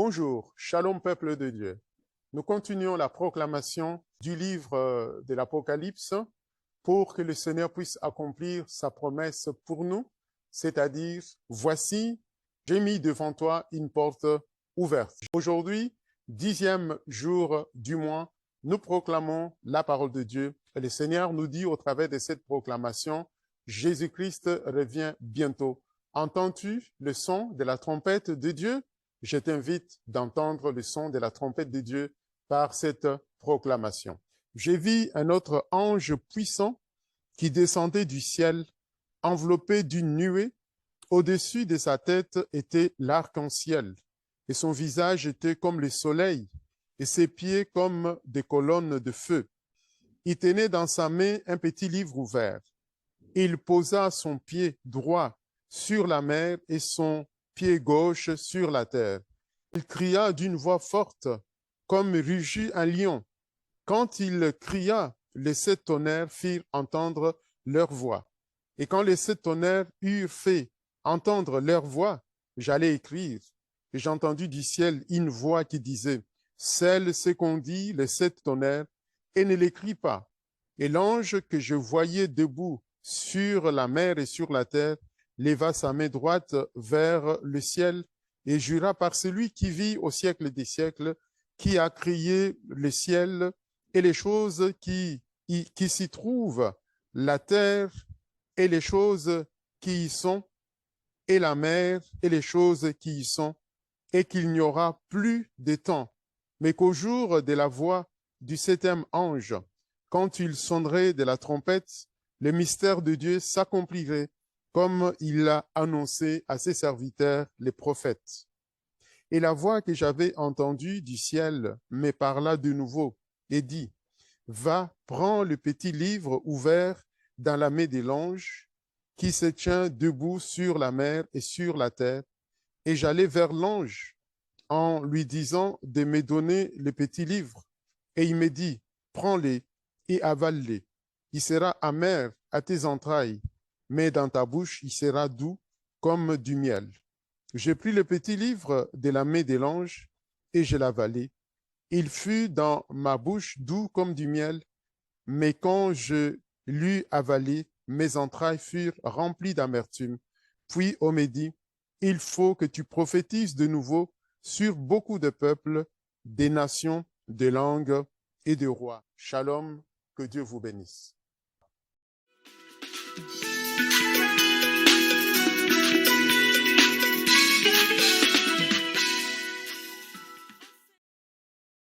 Bonjour, shalom peuple de Dieu. Nous continuons la proclamation du livre de l'Apocalypse pour que le Seigneur puisse accomplir sa promesse pour nous, c'est-à-dire, voici, j'ai mis devant toi une porte ouverte. Aujourd'hui, 10e jour du mois, nous proclamons la parole de Dieu. Et le Seigneur nous dit au travers de cette proclamation, Jésus-Christ revient bientôt. Entends-tu le son de la trompette de Dieu? Je t'invite d'entendre le son de la trompette de Dieu par cette proclamation. J'ai vu un autre ange puissant qui descendait du ciel, enveloppé d'une nuée. Au-dessus de sa tête était l'arc-en-ciel, et son visage était comme le soleil, et ses pieds comme des colonnes de feu. Il tenait dans sa main un petit livre ouvert. Il posa son pied droit sur la mer et son pied gauche sur la terre. Il cria d'une voix forte, comme rugit un lion. Quand il cria, les 7 tonnerres firent entendre leur voix. Et quand les 7 tonnerres eurent fait entendre leur voix, j'allais écrire. Et j'ai entendu du ciel une voix qui disait, scelle ce qu'ont dit les 7 tonnerres, et ne l'écris pas. Et l'ange que je voyais debout sur la mer et sur la terre leva sa main droite vers le ciel et jura par celui qui vit au siècle des siècles, qui a créé le ciel et les choses qui s'y trouvent, la terre et les choses qui y sont, et la mer et les choses qui y sont, et qu'il n'y aura plus de temps, mais qu'au jour de la voix du 7e ange, quand il sonnerait de la trompette, le mystère de Dieu s'accomplirait comme il l'a annoncé à ses serviteurs, les prophètes. Et la voix que j'avais entendue du ciel me parla de nouveau et dit, va, prends le petit livre ouvert dans la main de l'ange qui se tient debout sur la mer et sur la terre. Et j'allai vers l'ange en lui disant de me donner le petit livre. Et il me dit, prends-les et avale-les. Il sera amer à tes entrailles, mais dans ta bouche, il sera doux comme du miel. J'ai pris le petit livre de la main de l'ange et je l'avalai. Il fut dans ma bouche doux comme du miel, mais quand je l'eus avalé, mes entrailles furent remplies d'amertume. Puis on me dit, il faut que tu prophétises de nouveau sur beaucoup de peuples, des nations, des langues et des rois. Shalom, que Dieu vous bénisse.